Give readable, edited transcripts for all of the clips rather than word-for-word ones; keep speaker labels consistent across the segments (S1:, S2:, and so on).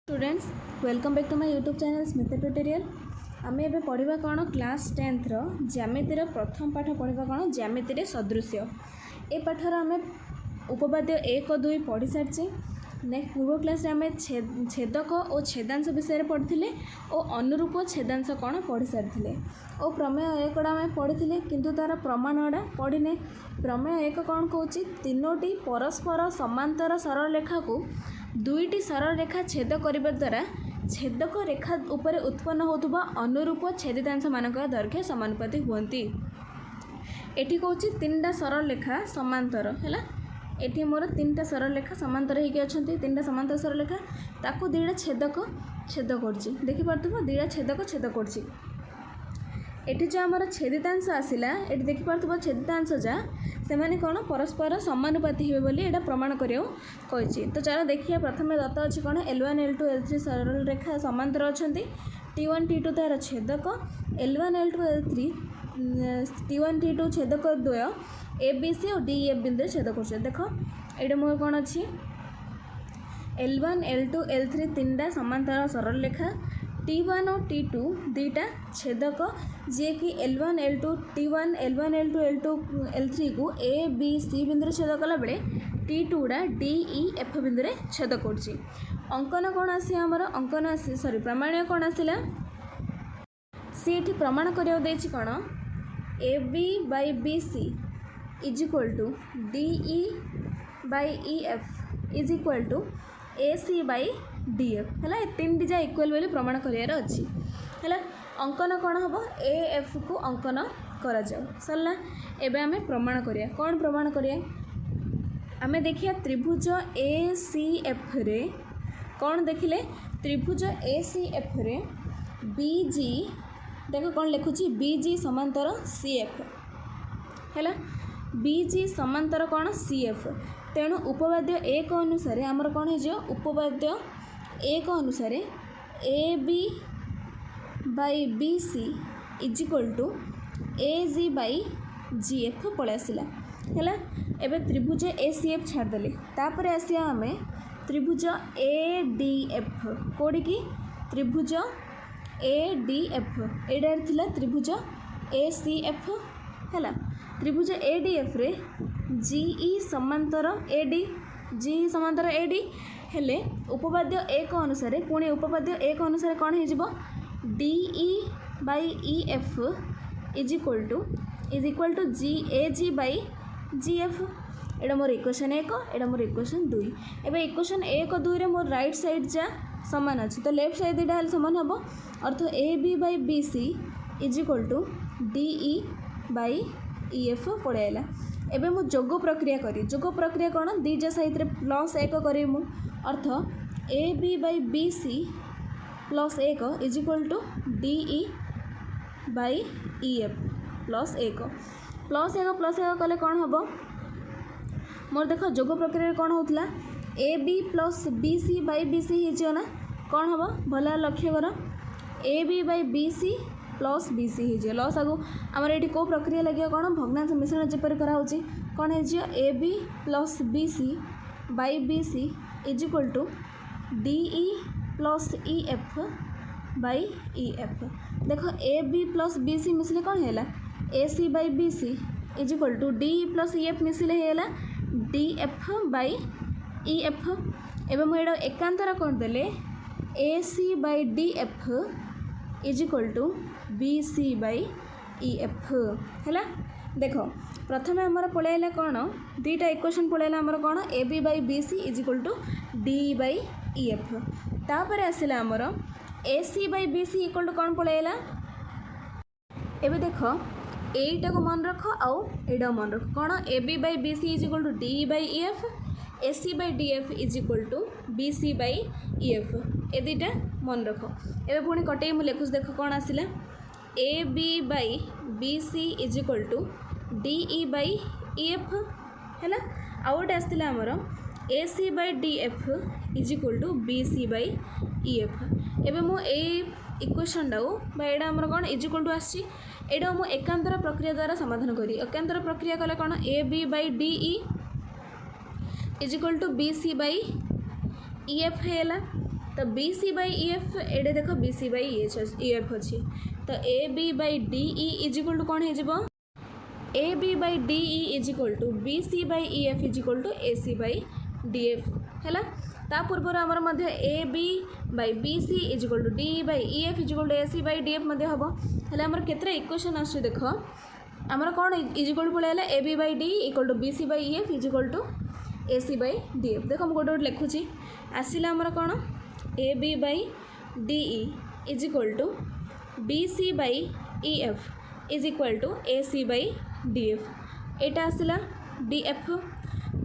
S1: Students welcome back to my YouTube channel Smita tutorial. आम ए पढ़ा कौन क्लास 10th ज्यामितिर प्रथम पाठ पढ़ा कौन ज्यामितिर सदृश्य। ए पाठर आम उपपाद्य 1 2 पढ़ी सारी। नेक्स्ट पूर्व क्लास आम छेदक और छेदांश विषय पढ़ी और अनुरूप छेदांश कौन पढ़ी सारी और प्रमेय 1 आम पढ़ी किंतु तार प्रमाणटा पढ़ीने। प्रमेय 1 कौन कौन तीनोटी परस्पर समांतर सरल रेखा को दुईटी सरल रेखा छेद करने द्वारा छेदक रेखा उपरे उत्पन्न होतुबा अनुरूप छेदितांश मानक दैर्घ्य समानुपाती हुअन्ति। एठी कहूँ 3टा सरल रेखा समांतर है। एठी मोर 3टा सरल रेखा समांतर होगी अच्छा 3टा समांतर सरल रेखा ताकू 2टा छेदक छेद कर देखिपे 2टा छेदक छेद कर। एठी जो आमर छेदितांश आसला ये देखिपे छेदितांश जा से माने कौन परस्पर समानुपाती हे बोली एटा प्रमाण करियो कहिछि। तो चलो देखिए प्रथम दत्त अछि कौन L1 L2 L3 सरल रेखा समांतर अछंती। T1 T2 तार छेदक L1 L2 L3 T1 T2 छेदक द्वय ABC और DEF बिंदु छेद कर। देख ये मोर कौन अच्छी L1 L2 L3 3टा समांतर सरल रेखा T1 और T2 2टा छेदक जी कि L1 L2 T1 L1 L2 L2 L3 को A B C बिंदु छेद कला बेले T2 टा D E F बिंदु छेद कर। अंकन कौन आसी आमर अंकन आसी सॉरी प्रमाण कौन आसला सी एठी प्रमाण करिया देछि कौन AB by BC is equal to DE by EF is equal to AC by DF है। तीन जा इक्वल बोली प्रमाण करार अच्छी है। अंकन कौन हम AF को अंकन करा जाऊ सरला। एबे आमे प्रमाण करिया कौन प्रमाण करिया आमे देखिया त्रिभुज ACF रे कौन देखिले त्रिभुज ACF रे BG देखो कौन लिखुची BG समांतर CF है। BG समांतर कौन CF तेणु उपपाद्य 1 अनुसार आमर कौन हो उपपाद्य 1 अनुसार AB by BC is equal to AG by GF पलि आसला है। एबे त्रिभुज ACF छाड़देली तापर आसिया आमे त्रिभुज ADF कोड़ी की त्रिभुज ADF एडार थिला त्रिभुज ACF है। त्रिभुज ADF रे GE समांतर AD GE समांतर AD हेले उपपाद्य 1 अनुसार पुणी उपपाद्य 1 अनुसार कौन हो DE by EF is equal to AG by GF। Etah more equation 1 Etah more equation 2। एबे इक्वेशन 1 2 रे मोर राइट साइड जा समान अच्छी तो लेफ्ट साइड दुटा समान हम अर्थ AB by BC is equal to DE by EF पड़े आला। एबे मु जोग प्रक्रिया करी जोग प्रक्रिया कौन दीजा साइड रे प्लस 1 करी मु अर्थ AB by BC plus 1 is equal to DE by EF plus 1 कले कौन हम मोर देख जोग प्रक्रिया कौन होता AB plus BC by BC ना कौन हम भल लक्ष्य कर AB by BC plus BC हो लस आगु आमर ये कौ प्रक्रिया लगे कौन भग्नांश मिश्रण जपर कराऊँगी कौन हो AB plus BC by BC is equal to DE plus EF by EF। देख AB प्लस BC मिसले कौन है AC by BC is equal to DE plus EF मिसले है DF by EF। एवं मुझे एकांतर करदेले AC by DF is equal to BC by EF है। देख प्रथम आमर पलैला कौन 2टा इक्वेशन पलैला आमर कौन AB by BC is equal to DE by EF। तापर आसला आमर AC by BC equal to कौन पलैला एबे देख एटा को मन रख आउ एटा मन रख कौन AB by BC is equal to DE by EF AC by DF is equal to BC by EF ए दुटा मन रख। एबे पुणी कटे मु लिखुस देख कौन आसला AB by BC is equal to DE by EF है। आउ गोटे आसला आमर AC by DF is equal to BC by EF। एबे मु ए इक्वेशन टाऊ एटा आमर कौन इज इक्वल टू आसी एटा मु एकांतर प्रक्रिया द्वारा समाधान करी। एकांतर प्रक्रिया कले कौन AB by DE is equal to BC by EF है। तो B C by E F एडे देख B C by E F अच्छी तो A B by D E is equal to कौन हो A B by D E is equal to B C by E F is equal to A C by D F है ता पूर्व आमर मध्य A B by B C is equal to D by E F is equal to A C by D F मध्य हम हेल्ले आमर केतरा इक्वेशन आसुछि देख आमर कौन इज इक्वल टू पळेला A B by D equal to B C by E F is equal to A C by D F देख गोटे गोटे लिखुची आसला आमर कौन A B by D E is equal to B C by E F is equal to A C by D F एटा आसला D F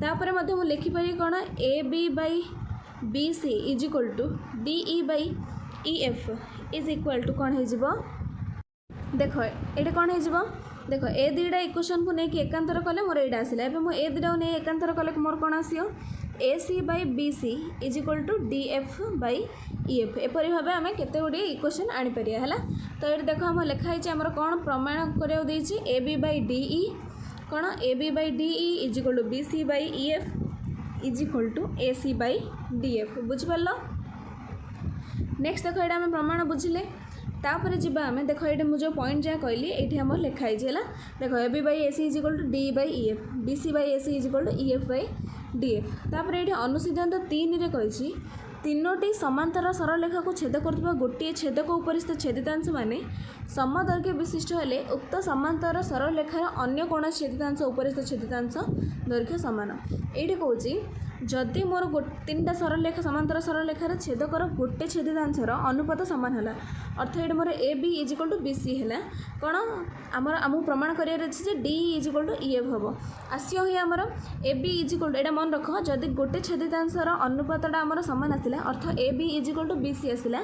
S1: तापर मध्य मुझे लिखिपारि कौन A B by B C is equal to D E by E F is equal to कौन हो देख ये कौन हो देख ए दुईटा इक्वेशन को लेकिन एकांतर कले मोर यहाँ आसला एवं मुझे ए दुईटा नहीं एकांतर कले मोर कौन आसो A C by B C is equal to D F by E F एपरी भाव आम केते गुड़े इक्वेशन आनीपर है तो ये देख आम लिखाई आमर कौन प्रमाण करा A B by D E कौन A B by D E is equal to B C by E F is equal to A C by D F बुझिपार नेक्स्ट देख ये आम प्रमाण बुझिले तापर जीवा आम देख ये मुझे पॉइंट जहाँ कहली ये आम लिखाई है देख A B by A C is equal to D by E F B C by A C is equal to E F by D F तापर ये अनुसिद्धांत 3 रे कही तीनोटी समांतर सरलरेखा को छेद कर गोटे छेदक उपरिस्थ छेदितांश माने समदैर्घ्य विशिष्ट हेले उक्त समांतर सरलरेखार अन्य कौन छेदितांश उपरिस्थ छेदितांश दैर्घ्य सामान ये कौची जदि मोर 3टा सरलरेखा समांतर सरलरेखार छेदकर गोटे छेदितांशर अनुपात सामान है अर्थ ये मोर A B is equal to B C है कौन आमर आमको प्रमाण करार अच्छे D is equal to E F हम आसो ही आमर A B is equal to यहाँ मन रख जदि गोटे छेदितांशर अनुपातटा आमर सामान आसला अर्थ A B is equal to B C आसला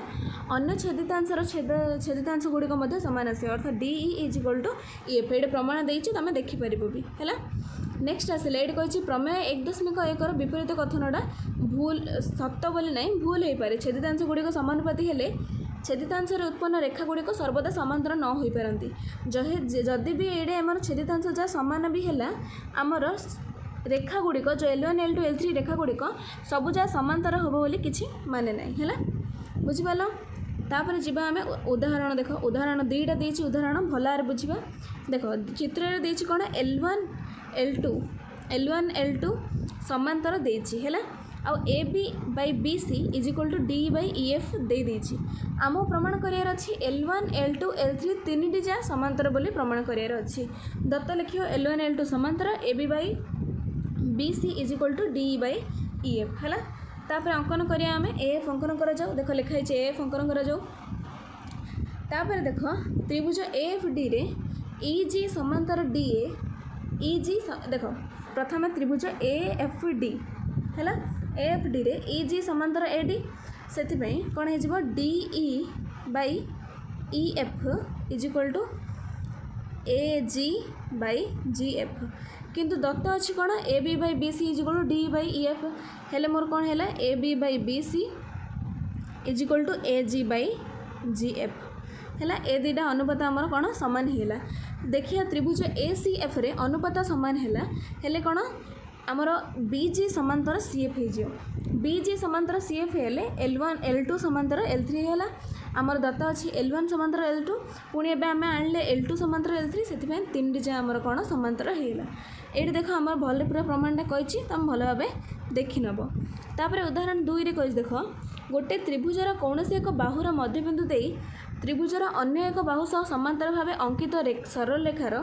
S1: अन्य छेदितांशर छेदितांश गुड़िक सामान आस अर्थ D is equal to E F ये प्रमाण देती तुम देखिपर भी है नेक्स्ट आसला ये कही प्रमेय 1.1 विपरीत कथनटा भूल सत बोली ना भूल हो पारे छेदितांश गुड़िक समानुपाती हेले छेदितांशर उत्पन्न रेखा गुड़िक सर्वदा समांतर न हो पारती जदि भी ये आमर छेदितांश जहाँ सामान भी है आमर रेखा गुड़िक जो L1 L2 L3 रेखा गुड़िक सबू जहाँ समांतर हम बोली किसी माने ना है बुझिपाल तापर जी आम उदाहरण देख उदाहरण 2टा देती उदाहरण भल बुझा देख चित्र देती कौन L1 L2 समांतर देती है आउ A B by B C is equal to D by E F दे देती आम प्रमाण करार अच्छी L1 L2 L3 3टी जहाँ समांतर बोली प्रमाण करार अच्छी दत्त लिख L1 L2 समांतर A B by B C is equal to D by E F है तापर अंकन करिया आम ए एफ अंकन कर जाऊ देख लिखाई ए एफ अंकन कर जाऊ तापर देख त्रिभुज ए एफ डी रे ई जी समांतर डी ई जी देख प्रथम त्रिभुज ए एफ डी है ए एफ डी रे ई जी समांतर ए डी से कौन हो D E by E F is equal to A G by G F किंतु दत्त अच्छी कौन A B by B C is equal to D by E F हेले मोर कौन है A B by B C is equal to A G by G F है ए दुईटा अनुपात आमर कौन सामान है देखिए त्रिभुज ए सी एफ रे अनुपात सामान है कौन आमर बी जी समांतर सी एफ हो बी जी समांतर सी एफ हेले L1 L2 समांतर L3 है आमर दत्त अच्छी L1 समांतर L2 पुणी एवं आम आने L2 समांतर L3 से 3टी जहाँ आमर कौन समांतर है ये देख आम भल पूरा प्रमाणटा कही तुम भल भाव देखी नब तापर उदाहरण 2 रे कही देख गोटे त्रिभुजर कौन एक बाहुर मध्यबिंदु दे त्रिभुजर अन्य एक बाहु सह समांतर भाव अंकित सरलरेखार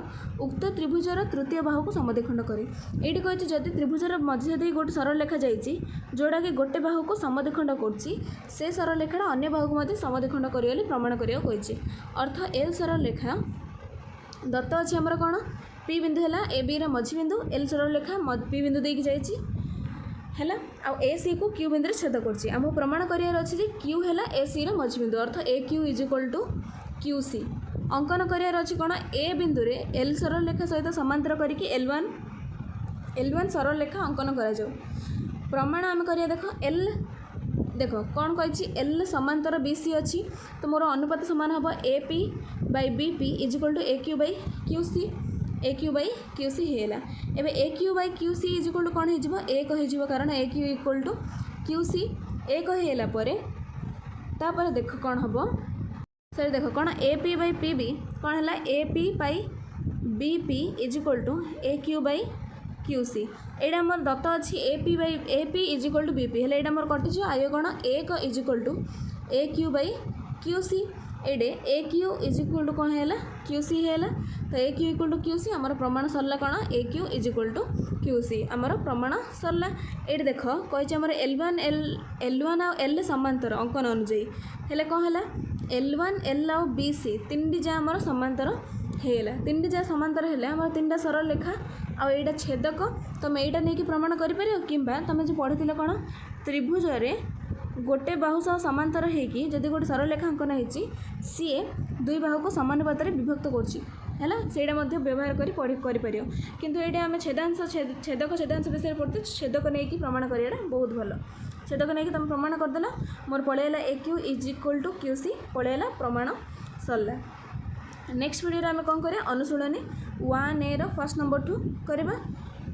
S1: उक्त त्रिभुजर तृतीय बाहु को समद्विखंड करे ये कही जदि त्रिभुजर मध्य दे गोटे सरलरेखा जाइए जोड़ा कि गोटे बाहु को समद्विखंड कर सरलरेखा अन्य बाहु को समद्विखंड कर प्रमाण करा कही अर्थ एल सरलरेखा दत्त अच्छी आमर कौन पी बिंदु है ए बी मझी बिंदु एल सरलरेखा पी बिंदु देकी जाइए है आउ ए सी को क्यू बिंदु छेद कर प्रमाण करार अच्छे क्यू है ए सी मझी बिंदु अर्थ A Q is equal to Q C अंकन करार अच्छी कौन ए बिंदु रे एल सरलरेखा सहित समांतर करके L1 सरलरेखा अंकन करा प्रमाण आम करिया देख एल देख कौन कही एल समांतर बी सी अच्छी तो मोर अनुपात सामान हम A P by B P is equal to A Q by Q C ए क्यू बाई क्यू सी है एवं A Q by Q C is equal to कौन हो एक हो कारण A Q equal to Q C एक होगापर तापर देख कौन हम सर देख कौन A P by P B कौन है A P by B P is equal to A Q by Q C एटा मोर दत्त अच्छी A P is equal to B P हेल्ला मोर कटिज आय कौन एक is equal to A Q by Q C एडे A Q is equal to कौन है क्यू सी है तो A Q equal to Q C आमर प्रमाण सरला कौन A Q is equal to Q C आमर प्रमाण सरला ये देख कही आमर L1 आ L समांतर अंकन अनुजाई हेले कौन है L1 L आ बी सी तीन जा आमर समांतर होगा तीन जा समांतर हेले आमर तीन सरल रेखा आ एटा छेदक तुम यहाँ नहीं प्रमाण कर कि तुम जो पढ़ी कौन त्रिभुज गोटे बाहु सह समांतर होगी जदि गोटे सरल रेखा अंकन होती सी दुई बाहु को समानुपात विभक्त कर व्यवहार कर किंतु ये आम छेदांश छेदक छेदांश विषय पढ़ते छेदक नहीं प्रमाण करा बहुत भल छेदक नहीं तुम प्रमाण करदेल मोर पलैला A Q is equal to Q C पलैला प्रमाण सरला नेक्स्ट वीडियो आम कौन करें अनुशीलनी 1A फर्स्ट नंबर 2 करवा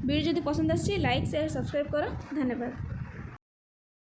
S1: वीडियो जब पसंद आसी लाइक शेयर सब्सक्राइब कर धन्यवाद।